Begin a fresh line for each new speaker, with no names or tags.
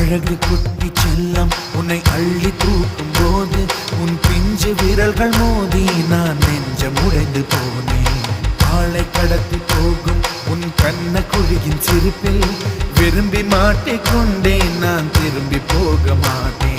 அழகு குட்டி செல்லம் உன்னை அள்ளி தூக்கும் போது உன் பிஞ்சு விரல்கள் மோதி நான் நெஞ்சம் உடைந்து போனேன். ஆளை கடத்தி போகும் உன் கண்ண குழியின் சிரிப்பில் விரும்பி மாட்டிக்கொண்டேன். நான் திரும்பி போக மாட்டேன்.